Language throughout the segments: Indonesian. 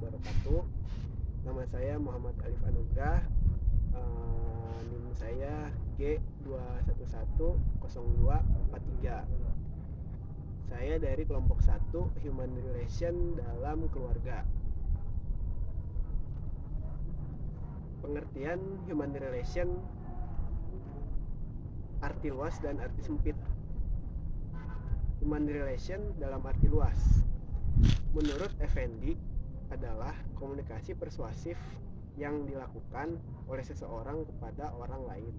wabarakatuh. Nama saya Muhammad Alif Anugrah. NIM saya G2110243. Saya dari kelompok 1 Human Relation dalam keluarga. Pengertian Human Relation, arti luas dan arti sempit. Human Relation dalam arti luas, menurut Effendi, adalah komunikasi persuasif yang dilakukan oleh seseorang kepada orang lain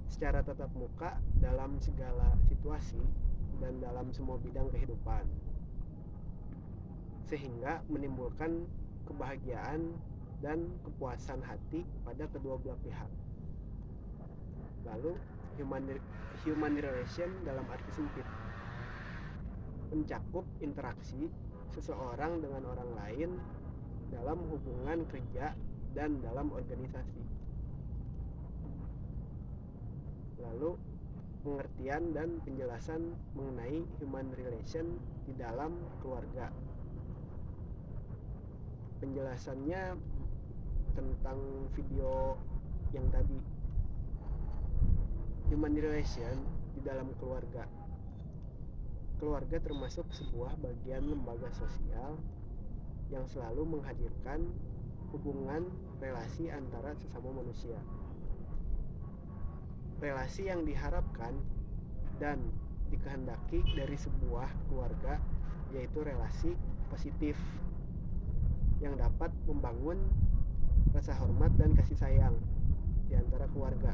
secara tatap muka dalam segala situasi dan dalam semua bidang kehidupan, sehingga menimbulkan kebahagiaan dan kepuasan hati pada kedua belah pihak. Lalu human relation dalam arti sempit mencakup interaksi seseorang dengan orang lain dalam hubungan kerja dan dalam organisasi. Lalu pengertian dan penjelasan mengenai human relation di dalam keluarga. Penjelasannya tentang video yang tadi. Human relation di dalam keluarga. Keluarga termasuk sebuah bagian lembaga sosial yang selalu menghadirkan hubungan relasi antara sesama manusia. Relasi yang diharapkan dan dikehendaki dari sebuah keluarga yaitu relasi positif yang dapat membangun rasa hormat dan kasih sayang di antara keluarga.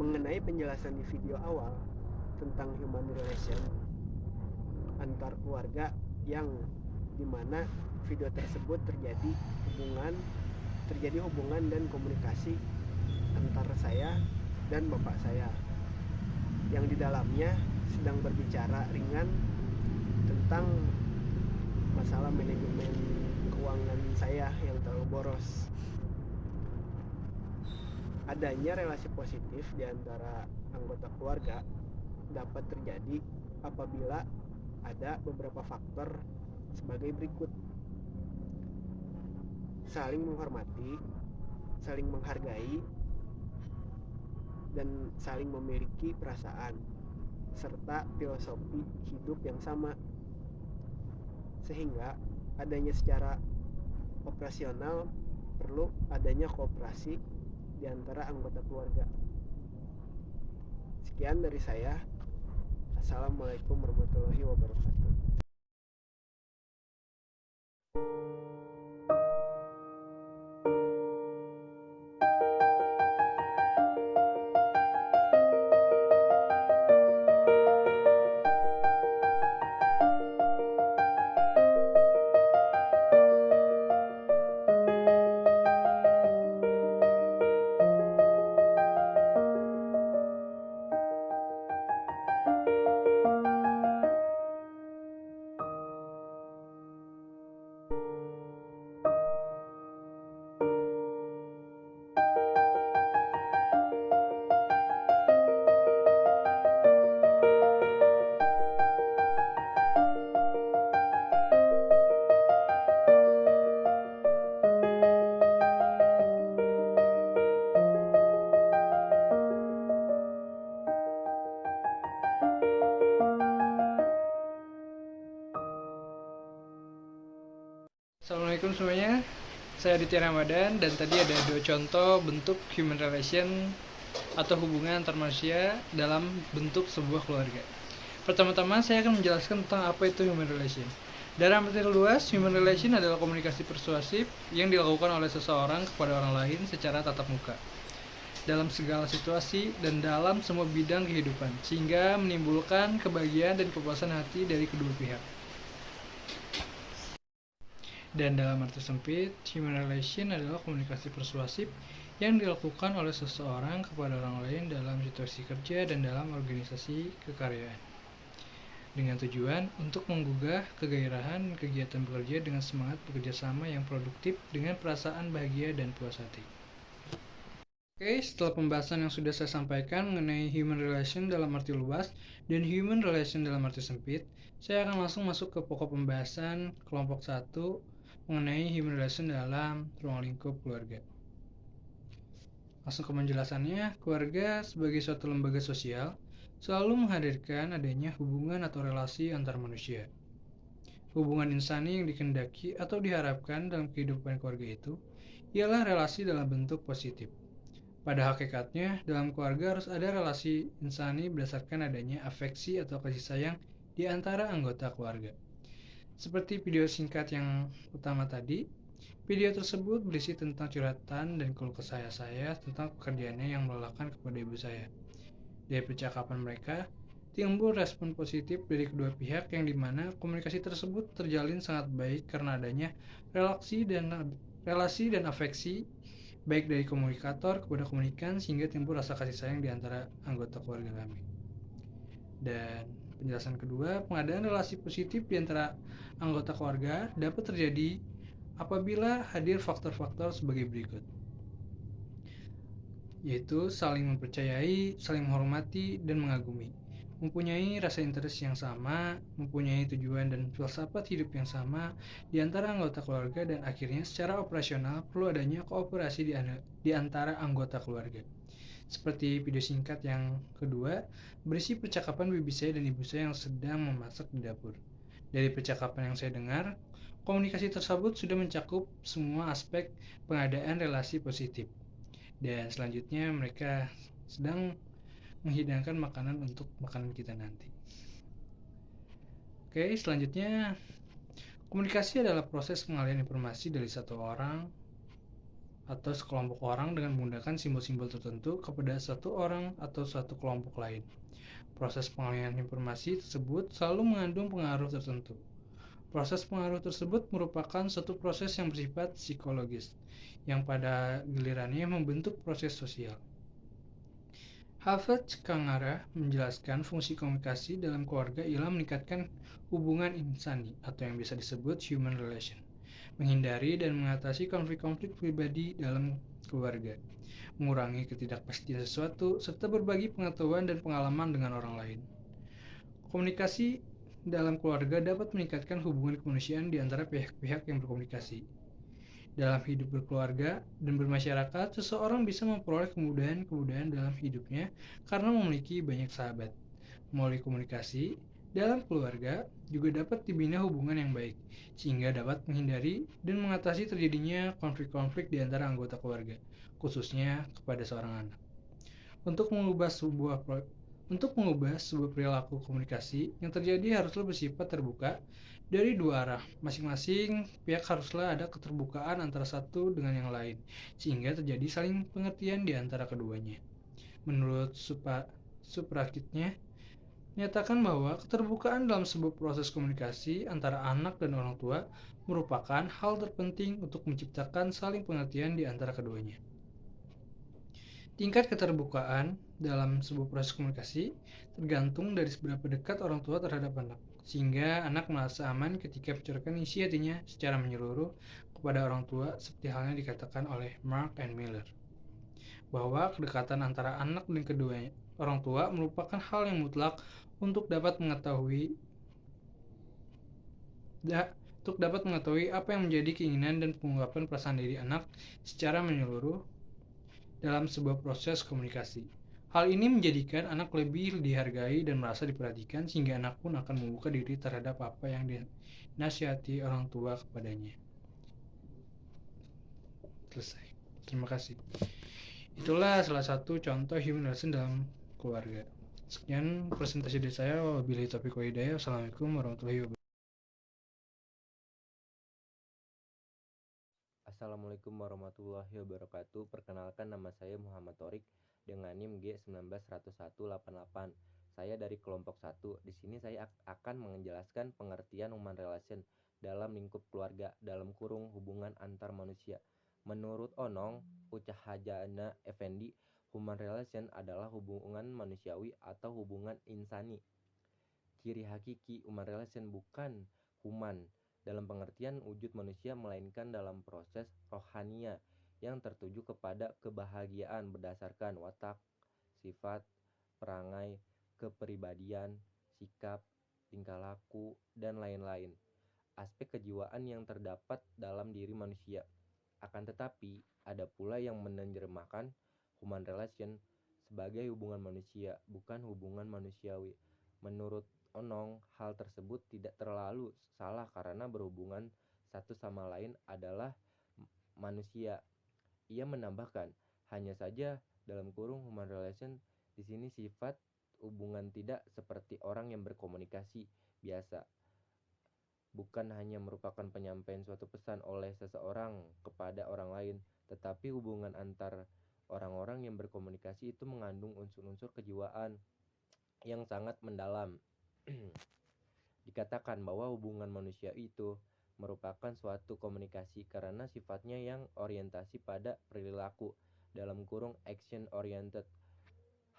Mengenai penjelasan di video awal tentang human relation antar keluarga, yang dimana video tersebut terjadi hubungan dan komunikasi antara saya dan bapak saya, yang di dalamnya sedang berbicara ringan tentang masalah manajemen keuangan saya yang terlalu boros. Adanya relasi positif di antara anggota keluarga dapat terjadi apabila ada beberapa faktor sebagai berikut: saling menghormati, saling menghargai, dan saling memiliki perasaan serta filosofi hidup yang sama, sehingga adanya secara operasional perlu adanya kooperasi di antara anggota keluarga. Sekian dari saya. Assalamualaikum warahmatullahi wabarakatuh. Assalamualaikum semuanya, saya Aditya Ramadan, dan tadi ada 2 contoh bentuk human relation atau hubungan antar manusia dalam bentuk sebuah keluarga. Pertama-tama saya akan menjelaskan tentang apa itu human relation. Dalam arti luas, human relation adalah komunikasi persuasif yang dilakukan oleh seseorang kepada orang lain secara tatap muka dalam segala situasi dan dalam semua bidang kehidupan, sehingga menimbulkan kebahagiaan dan kepuasan hati dari kedua pihak. Dan dalam arti sempit, human relation adalah komunikasi persuasif yang dilakukan oleh seseorang kepada orang lain dalam situasi kerja dan dalam organisasi kekaryaan, dengan tujuan untuk menggugah kegairahan kegiatan bekerja dengan semangat bekerja sama yang produktif dengan perasaan bahagia dan puas hati. Oke, setelah pembahasan yang sudah saya sampaikan mengenai human relation dalam arti luas dan human relation dalam arti sempit, saya akan langsung masuk ke pokok pembahasan kelompok satu mengenai human relation dalam ruang lingkup keluarga. Langsung ke penjelasannya, keluarga sebagai suatu lembaga sosial selalu menghadirkan adanya hubungan atau relasi antar manusia. Hubungan insani yang dikendaki atau diharapkan dalam kehidupan keluarga itu ialah relasi dalam bentuk positif. Pada hakikatnya, dalam keluarga harus ada relasi insani berdasarkan adanya afeksi atau kasih sayang di antara anggota keluarga. Seperti video singkat yang utama tadi, video tersebut berisi tentang curhatan dan keluh kesah saya tentang pekerjaannya yang melelahkan kepada ibu saya. Dari percakapan mereka, timbul respon positif dari kedua pihak yang dimana komunikasi tersebut terjalin sangat baik karena adanya relasi dan afeksi baik dari komunikator kepada komunikan sehingga timbul rasa kasih sayang di antara anggota keluarga kami. Dan penjelasan kedua, pengadaan relasi positif di antara anggota keluarga dapat terjadi apabila hadir faktor-faktor sebagai berikut, yaitu saling mempercayai, saling menghormati, dan mengagumi, mempunyai rasa interest yang sama, mempunyai tujuan dan filsafat hidup yang sama di antara anggota keluarga, dan akhirnya secara operasional perlu adanya kooperasi di antara anggota keluarga. Seperti video singkat yang kedua, berisi percakapan bibi saya dan ibu saya yang sedang memasak di dapur. Dari percakapan yang saya dengar, komunikasi tersebut sudah mencakup semua aspek pengadaan relasi positif. Dan selanjutnya mereka sedang menghidangkan makanan untuk makanan kita nanti. Oke, selanjutnya komunikasi adalah proses pengalihan informasi dari satu orang atau sekelompok orang dengan menggunakan simbol-simbol tertentu kepada satu orang atau satu kelompok lain. Proses pengalihan informasi tersebut selalu mengandung pengaruh tertentu. Proses pengaruh tersebut merupakan suatu proses yang bersifat psikologis, yang pada gilirannya membentuk proses sosial. Harvard Kangara menjelaskan fungsi komunikasi dalam keluarga ialah meningkatkan hubungan insani atau yang bisa disebut human relation, menghindari dan mengatasi konflik-konflik pribadi dalam keluarga, mengurangi ketidakpastian sesuatu, serta berbagi pengetahuan dan pengalaman dengan orang lain. Komunikasi dalam keluarga dapat meningkatkan hubungan kemanusiaan di antara pihak-pihak yang berkomunikasi. Dalam hidup berkeluarga dan bermasyarakat, seseorang bisa memperoleh kemudahan-kemudahan dalam hidupnya karena memiliki banyak sahabat. Melalui komunikasi, dalam keluarga juga dapat dibina hubungan yang baik, sehingga dapat menghindari dan mengatasi terjadinya konflik-konflik di antara anggota keluarga, khususnya kepada seorang anak. Untuk mengubah sebuah perilaku komunikasi yang terjadi haruslah bersifat terbuka dari dua arah. Masing-masing pihak haruslah ada keterbukaan antara satu dengan yang lain, sehingga terjadi saling pengertian di antara keduanya. Menurut Suprakitnya, menyatakan bahwa keterbukaan dalam sebuah proses komunikasi antara anak dan orang tua merupakan hal terpenting untuk menciptakan saling pengertian di antara keduanya. Tingkat keterbukaan dalam sebuah proses komunikasi tergantung dari seberapa dekat orang tua terhadap anak, sehingga anak merasa aman ketika mencurahkan isi hatinya secara menyeluruh kepada orang tua, seperti halnya dikatakan oleh Mark and Miller, bahwa kedekatan antara anak dan kedua orang tua merupakan hal yang mutlak untuk dapat mengetahui apa yang menjadi keinginan dan pengungkapan perasaan diri anak secara menyeluruh dalam sebuah proses komunikasi. Hal ini menjadikan anak lebih dihargai dan merasa diperhatikan sehingga anak pun akan membuka diri terhadap apa yang dinasihati orang tua kepadanya. Selesai. Terima kasih. Itulah salah satu contoh human relation dalam keluarga. Sekian presentasi dari saya. Wabillahi taufiq wal hidayah. Wassalamualaikum warahmatullahi wabarakatuh. Assalamualaikum warahmatullahi wabarakatuh. Perkenalkan, nama saya Muhammad Torik dengan NIM G19118. Saya dari kelompok 1. Di sini saya akan menjelaskan pengertian human relation dalam lingkup keluarga dalam kurung hubungan antar manusia. Menurut Onong Ucahajana Effendi, human relation adalah hubungan manusiawi atau hubungan insani. Ciri hakiki human relation bukan human dalam pengertian wujud manusia, melainkan dalam proses rohania yang tertuju kepada kebahagiaan berdasarkan watak, sifat, perangai, kepribadian, sikap, tingkah laku, dan lain-lain. Aspek kejiwaan yang terdapat dalam diri manusia. Akan tetapi, ada pula yang menerjemahkan human relation sebagai hubungan manusia, bukan hubungan manusiawi. Menurut Onong, hal tersebut tidak terlalu salah karena berhubungan satu sama lain adalah manusia. Ia menambahkan, hanya saja dalam kurung human relation di sini sifat hubungan tidak seperti orang yang berkomunikasi biasa, bukan hanya merupakan penyampaian suatu pesan oleh seseorang kepada orang lain, tetapi hubungan antar orang-orang yang berkomunikasi itu mengandung unsur-unsur kejiwaan yang sangat mendalam. Dikatakan bahwa hubungan manusia itu merupakan suatu komunikasi karena sifatnya yang orientasi pada perilaku dalam kurung action oriented.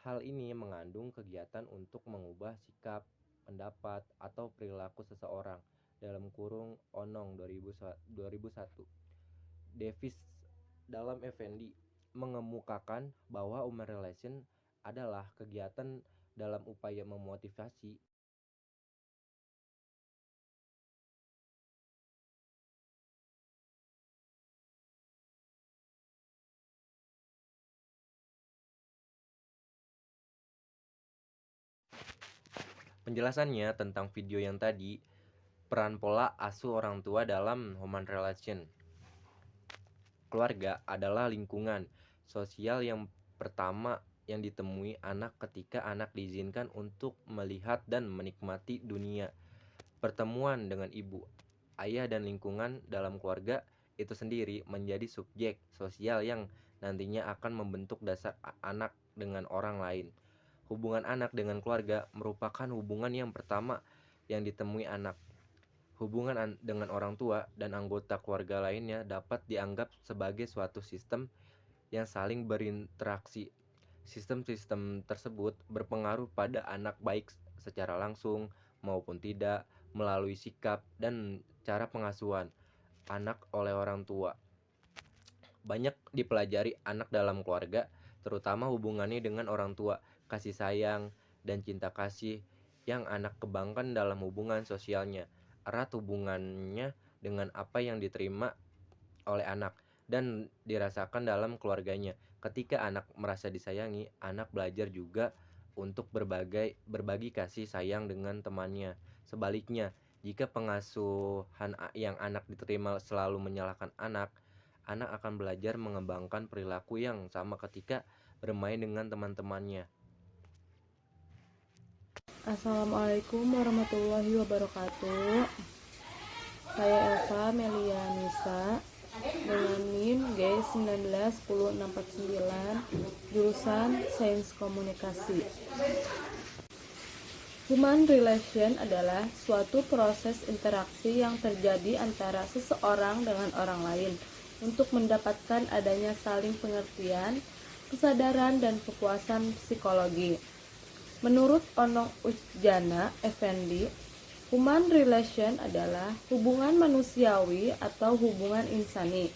Hal ini mengandung kegiatan untuk mengubah sikap, pendapat, atau perilaku seseorang dalam kurung Onong 2001. Davis dalam Effendi mengemukakan bahwa human relation adalah kegiatan dalam upaya memotivasi penjelasannya tentang video yang tadi, peran pola asuh orang tua dalam human relation. Keluarga adalah lingkungan sosial yang pertama yang ditemui anak ketika anak diizinkan untuk melihat dan menikmati dunia. Pertemuan dengan ibu, ayah, dan lingkungan dalam keluarga itu sendiri menjadi subjek sosial yang nantinya akan membentuk dasar anak dengan orang lain. Hubungan anak dengan keluarga merupakan hubungan yang pertama yang ditemui anak. Hubungan dengan orang tua dan anggota keluarga lainnya dapat dianggap sebagai suatu sistem yang saling berinteraksi. Sistem-sistem tersebut berpengaruh pada anak baik secara langsung maupun tidak melalui sikap dan cara pengasuhan anak oleh orang tua. Banyak dipelajari anak dalam keluarga, terutama hubungannya dengan orang tua, kasih sayang, dan cinta kasih yang anak kembangkan dalam hubungan sosialnya, erat hubungannya dengan apa yang diterima oleh anak dan dirasakan dalam keluarganya. Ketika anak merasa disayangi, anak belajar juga untuk berbagi kasih sayang dengan temannya. Sebaliknya, jika pengasuhan yang anak diterima selalu menyalahkan anak akan belajar mengembangkan perilaku yang sama ketika bermain dengan teman-temannya. Assalamualaikum warahmatullahi wabarakatuh. Saya Eva Melianisa dengan NIM G1910649, jurusan Sains Komunikasi. Human relation adalah suatu proses interaksi yang terjadi antara seseorang dengan orang lain untuk mendapatkan adanya saling pengertian, kesadaran, dan kepuasan psikologi. Menurut Onong Ujjana Effendi, human relation adalah hubungan manusiawi atau hubungan insani.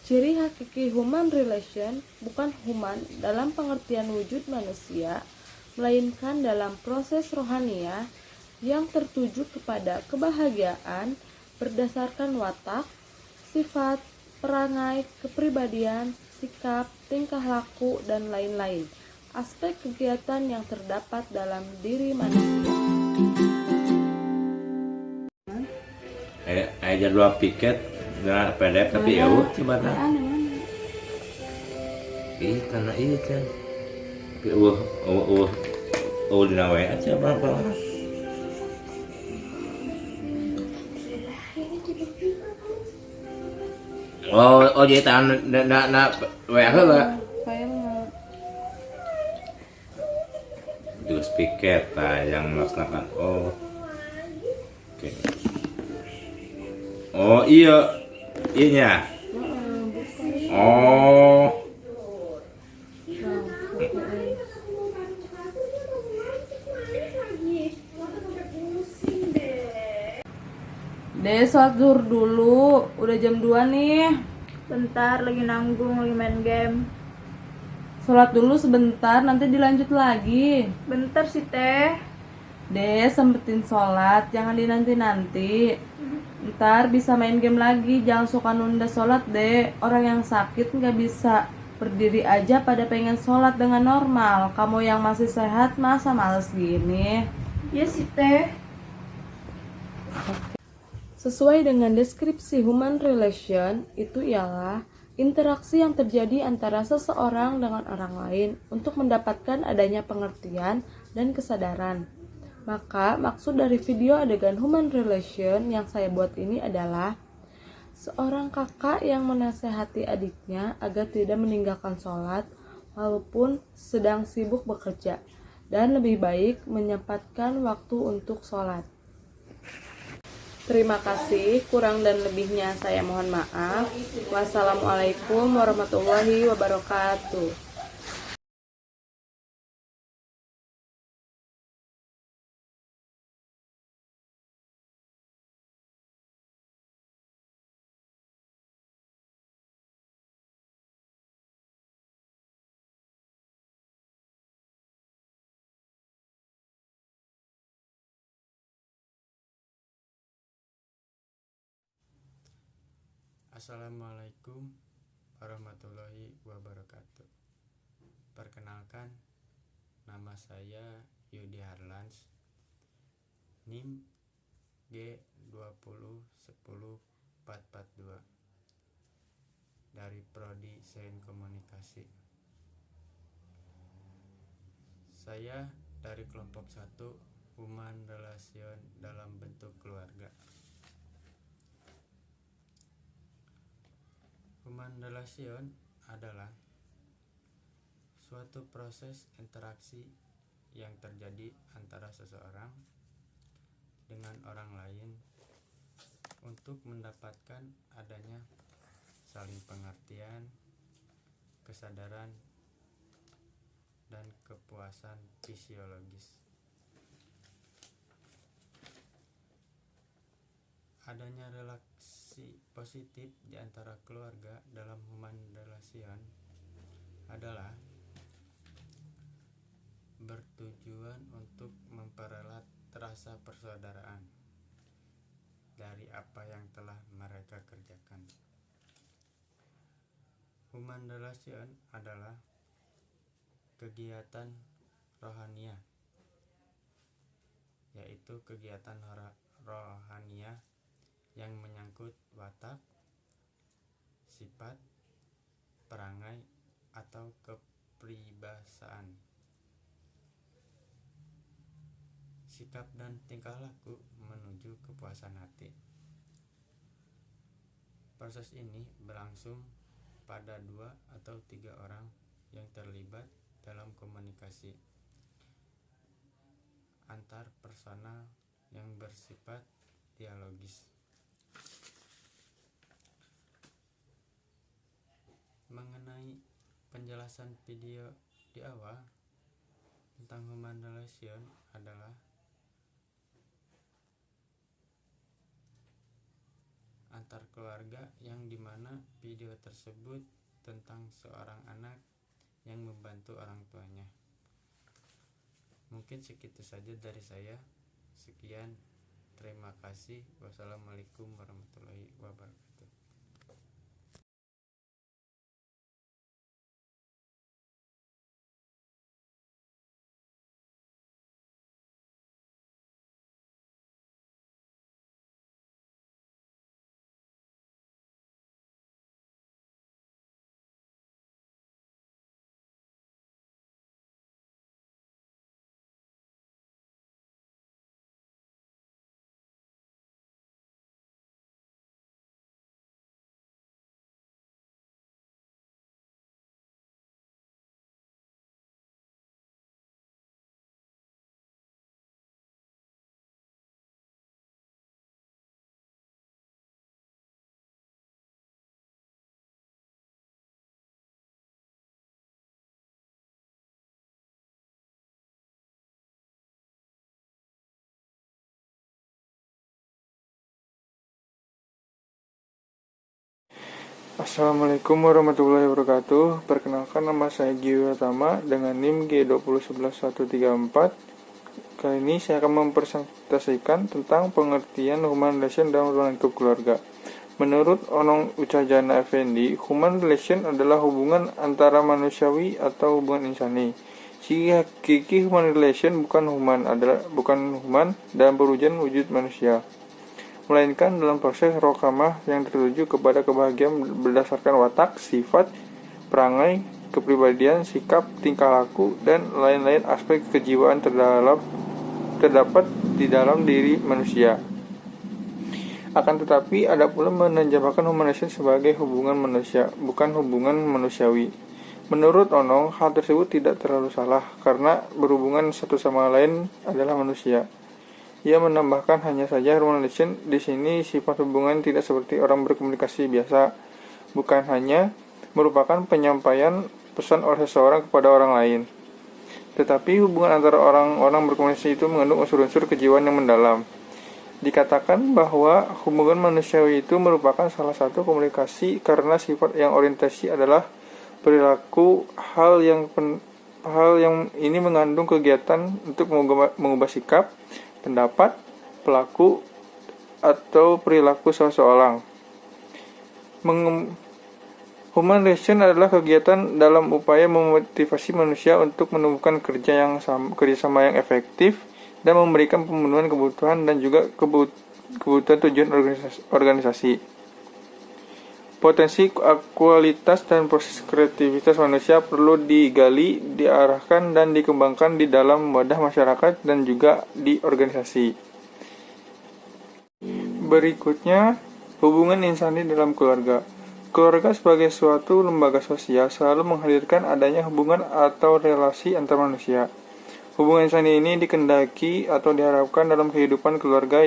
Ciri hakiki human relation bukan human dalam pengertian wujud manusia, melainkan dalam proses rohaniah yang tertuju kepada kebahagiaan berdasarkan watak, sifat, perangai, kepribadian, sikap, tingkah laku, dan lain-lain. Aspek kegiatan yang terdapat dalam diri manusia. Jadwal piket dengan PDF tapi ya coba nah. Ih karena iya kan. Tapi di nawe aja apa. Jadi tahan na WA heula. Juga piket yang melaksanakan. Oke. Oh iya nya. Oh. Sholat zuhur dulu, udah jam 2 nih. Bentar, lagi nanggung, lagi main game. Sholat dulu sebentar, nanti dilanjut lagi. Bentar sih teh. Deh, sempetin sholat, jangan dinanti-nanti. Ntar bisa main game lagi, jangan suka nunda sholat deh. Orang yang sakit nggak bisa berdiri aja pada pengen sholat dengan normal. Kamu yang masih sehat, masa males gini? Iya sih teh. Sesuai dengan deskripsi human relation, itu ialah interaksi yang terjadi antara seseorang dengan orang lain untuk mendapatkan adanya pengertian dan kesadaran. Maka, maksud dari video adegan human relation yang saya buat ini adalah seorang kakak yang menasehati adiknya agar tidak meninggalkan sholat walaupun sedang sibuk bekerja, dan lebih baik menyempatkan waktu untuk sholat. Terima kasih, kurang dan lebihnya saya mohon maaf. Wassalamualaikum warahmatullahi wabarakatuh. Assalamualaikum warahmatullahi wabarakatuh. Perkenalkan, nama saya Yudi Harlans, NIM G2010442 dari Prodi Sains Komunikasi. Saya dari kelompok 1 Human Relation dalam bentuk keluarga. Human relation adalah suatu proses interaksi yang terjadi antara seseorang dengan orang lain untuk mendapatkan adanya saling pengertian, kesadaran, dan kepuasan fisiologis. Adanya relasi positif di antara keluarga dalam human relation adalah bertujuan untuk mempererat rasa persaudaraan dari apa yang telah mereka kerjakan. Human relation adalah kegiatan rohaniah, yaitu kegiatan rohaniah yang menyangkut watak, sifat, perangai, atau kepribadian, sikap dan tingkah laku menuju kepuasan hati. Proses ini berlangsung pada 2 atau 3 orang yang terlibat dalam komunikasi antar personal yang bersifat dialogis. Mengenai penjelasan video di awal tentang human relation adalah antar keluarga, yang dimana video tersebut tentang seorang anak yang membantu orang tuanya. Mungkin segitu saja dari saya. Sekian, terima kasih. Wassalamualaikum warahmatullahi wabarakatuh. Assalamualaikum warahmatullahi wabarakatuh. Perkenalkan, nama saya Giwi Pratama dengan NIM G2011134. Kali ini saya akan mempresentasikan tentang pengertian human relation dalam lingkup keluarga. Menurut Onong Ucajana Effendi, human relation adalah hubungan antara manusiawi atau hubungan insani. Si hakiki human relation bukan human dalam perwujudan wujud manusia, melainkan dalam proses rokamah yang tertuju kepada kebahagiaan berdasarkan watak, sifat, perangai, kepribadian, sikap, tingkah laku, dan lain-lain aspek kejiwaan terdapat di dalam diri manusia. Akan tetapi, ada pula menjamakan human relation sebagai hubungan manusia, bukan hubungan manusiawi. Menurut Onong, hal tersebut tidak terlalu salah, karena berhubungan satu sama lain adalah manusia. Ia menambahkan hanya saja human relation di sini sifat hubungan tidak seperti orang berkomunikasi biasa, bukan hanya merupakan penyampaian pesan oleh seseorang kepada orang lain. Tetapi hubungan antara orang-orang berkomunikasi itu mengandung unsur-unsur kejiwaan yang mendalam. Dikatakan bahwa hubungan manusiawi itu merupakan salah satu komunikasi karena sifat yang orientasi adalah perilaku hal yang ini mengandung kegiatan untuk mengubah sikap, pendapat, pelaku, atau perilaku seseorang. Human relation adalah kegiatan dalam upaya memotivasi manusia untuk menumbuhkan kerjasama yang efektif dan memberikan pemenuhan kebutuhan dan juga kebutuhan tujuan organisasi. Potensi, kualitas, dan proses kreativitas manusia perlu digali, diarahkan, dan dikembangkan di dalam wadah masyarakat dan juga di organisasi. Berikutnya, hubungan insani dalam keluarga. Keluarga sebagai suatu lembaga sosial selalu menghadirkan adanya hubungan atau relasi antar manusia. Hubungan insani ini dikendaki atau diharapkan dalam kehidupan keluarga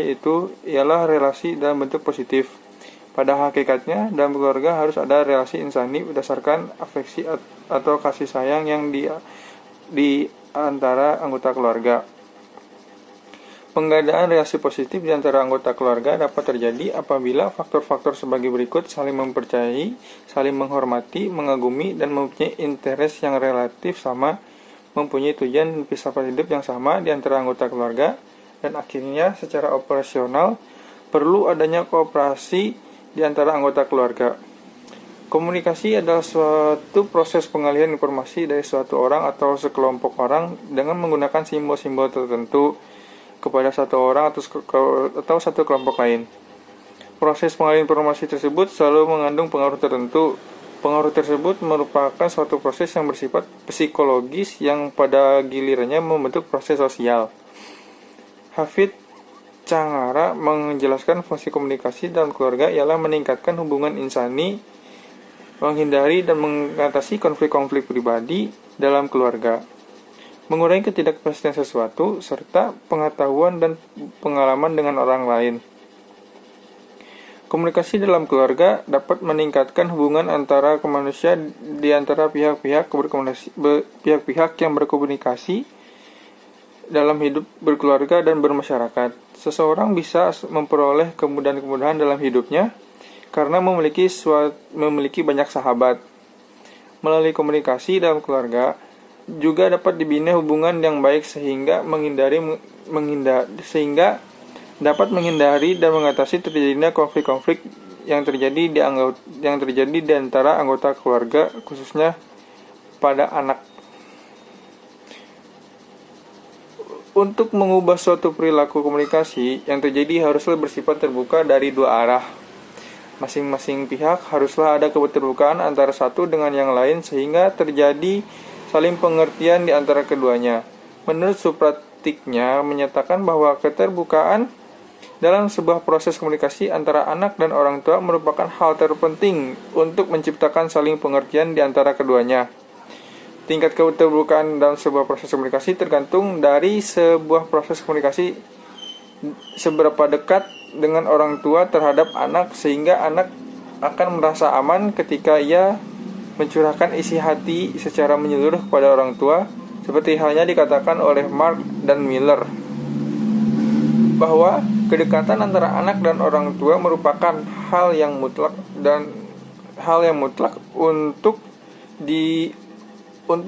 ialah relasi dalam bentuk positif. Pada hakikatnya, dalam keluarga harus ada relasi insani berdasarkan afeksi atau kasih sayang yang di antara anggota keluarga. Pengadaan relasi positif di antara anggota keluarga dapat terjadi apabila faktor-faktor sebagai berikut: saling mempercayai, saling menghormati, mengagumi, dan mempunyai interest yang relatif sama, mempunyai tujuan dan filsafat hidup yang sama di antara anggota keluarga, dan akhirnya secara operasional perlu adanya kooperasi di antara anggota keluarga. Komunikasi adalah suatu proses pengalihan informasi dari suatu orang atau sekelompok orang dengan menggunakan simbol-simbol tertentu kepada satu orang atau satu kelompok lain. Proses pengalihan informasi tersebut selalu mengandung pengaruh tertentu. Pengaruh tersebut merupakan suatu proses yang bersifat psikologis yang pada gilirannya membentuk proses sosial. Hafid Cangara menjelaskan fungsi komunikasi dalam keluarga ialah meningkatkan hubungan insani, menghindari dan mengatasi konflik-konflik pribadi dalam keluarga, mengurangi ketidakpastian sesuatu, serta pengetahuan dan pengalaman dengan orang lain. Komunikasi dalam keluarga dapat meningkatkan hubungan antara manusia di antara pihak-pihak yang berkomunikasi dalam hidup berkeluarga dan bermasyarakat. Seseorang bisa memperoleh kemudahan-kemudahan dalam hidupnya karena memiliki banyak sahabat. Melalui komunikasi dalam keluarga juga dapat dibina hubungan yang baik sehingga dapat menghindari dan mengatasi terjadinya konflik-konflik yang terjadi di antara anggota keluarga, khususnya pada anak. Untuk mengubah suatu perilaku komunikasi yang terjadi haruslah bersifat terbuka dari dua arah. Masing-masing pihak haruslah ada keterbukaan antara satu dengan yang lain sehingga terjadi saling pengertian di antara keduanya. Menurut Supratiknya menyatakan bahwa keterbukaan dalam sebuah proses komunikasi antara anak dan orang tua merupakan hal terpenting untuk menciptakan saling pengertian di antara keduanya. Tingkat keterbukaan dalam sebuah proses komunikasi tergantung dari sebuah proses komunikasi seberapa dekat dengan orang tua terhadap anak sehingga anak akan merasa aman ketika ia mencurahkan isi hati secara menyeluruh kepada orang tua, seperti halnya dikatakan oleh Mark dan Miller bahwa kedekatan antara anak dan orang tua merupakan hal yang mutlak dan hal yang mutlak untuk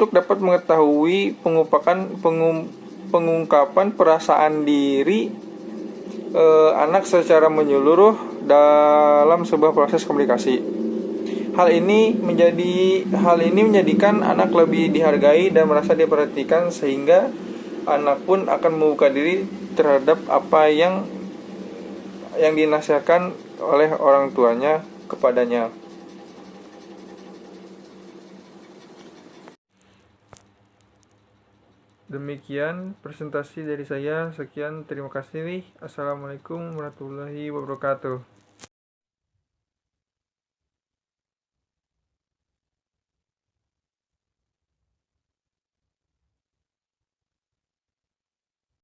dapat mengetahui pengungkapan perasaan diri anak secara menyeluruh dalam sebuah proses komunikasi. Hal ini menjadikan anak lebih dihargai dan merasa diperhatikan, sehingga anak pun akan membuka diri terhadap apa yang dinasihatkan oleh orang tuanya kepadanya. Demikian presentasi dari saya. Sekian, terima kasih. Assalamualaikum warahmatullahi wabarakatuh.